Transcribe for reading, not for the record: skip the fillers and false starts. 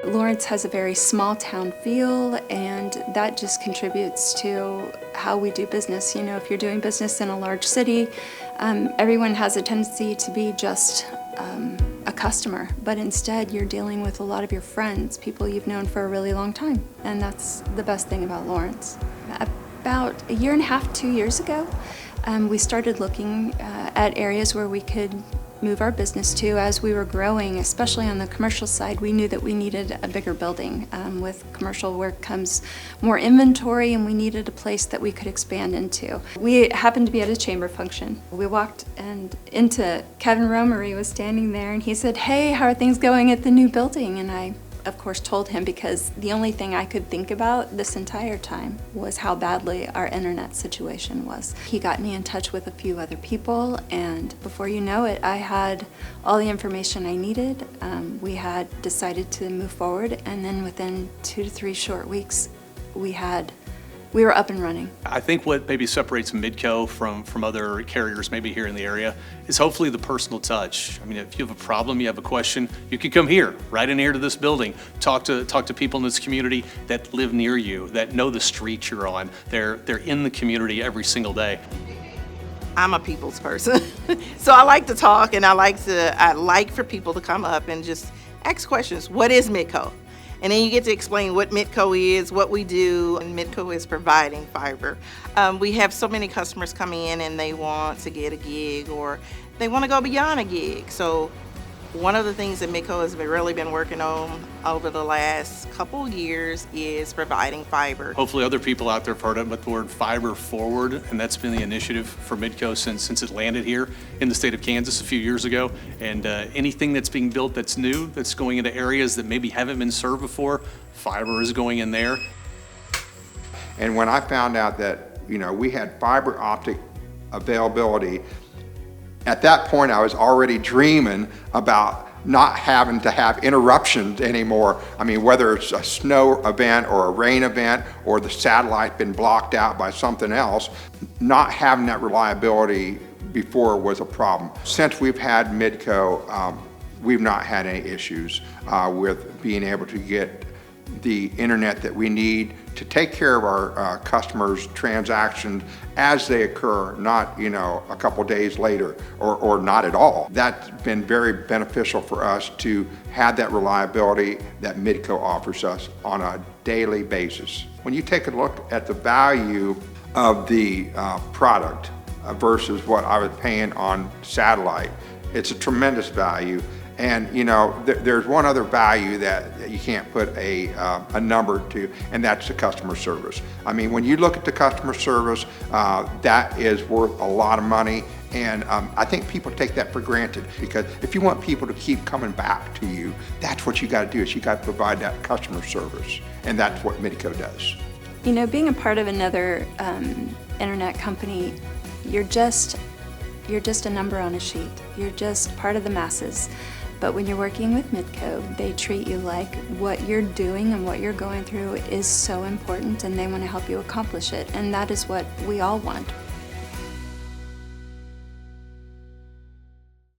Lawrence has a very small town feel, and that just contributes to how we do business. You know, if you're doing business in a large city, everyone has a tendency to be just a customer, but instead you're dealing with a lot of your friends, people you've known for a really long time, and that's the best thing about Lawrence. About a year and a half, 2 years ago, we started looking at areas where we could move our business to. As we were growing, especially on the commercial side, we knew that we needed a bigger building. With commercial work comes more inventory, and we needed a place that we could expand into. We happened to be at a chamber function. We walked into Kevin Romery was standing there, and he said, "Hey, how are things going at the new building?" And I, of course, told him, because the only thing I could think about this entire time was how badly our internet situation was. He got me in touch with a few other people, and before you know it, I had all the information I needed. We had decided to move forward, and then within 2 to 3 short weeks, we were up and running. I think what maybe separates Midco from other carriers maybe here in the area is hopefully the personal touch. I mean, if you have a problem, you have a question, you can come here, right in here to this building, talk to people in this community that live near you, that know the street you're on. They're in the community every single day. I'm a people's person, so I like to talk, and I like for people to come up and just ask questions. What is Midco? And then you get to explain what Midco is, what we do, and Midco is providing fiber. We have so many customers come in and they want to get a gig, or they want to go beyond a gig. So one of the things that Midco has really been working on over the last couple years is providing fiber. Hopefully other people out there have heard about the word fiber forward, and that's been the initiative for Midco since it landed here in the state of Kansas a few years ago. And anything that's being built that's new, that's going into areas that maybe haven't been served before, fiber is going in there. And when I found out that, you know, we had fiber optic availability, at that point, I was already dreaming about not having to have interruptions anymore. I mean, whether it's a snow event or a rain event or the satellite been blocked out by something else, not having that reliability before was a problem. Since we've had Midco, we've not had any issues with being able to get the internet that we need to take care of our customers' transactions as they occur, not, you know, a couple days later or not at all. That's been very beneficial for us to have that reliability that Midco offers us on a daily basis. When you take a look at the value of the product versus what I was paying on satellite, it's a tremendous value. And, you know, there's one other value that you can't put a number to, and that's the customer service. I mean, when you look at the customer service, that is worth a lot of money. And I think people take that for granted, because if you want people to keep coming back to you, that's what you got to do, is you got to provide that customer service. And that's what Midco does. You know, being a part of another internet company, you're just a number on a sheet. You're just part of the masses. But when you're working with Midco, they treat you like what you're doing and what you're going through is so important, and they want to help you accomplish it. And that is what we all want.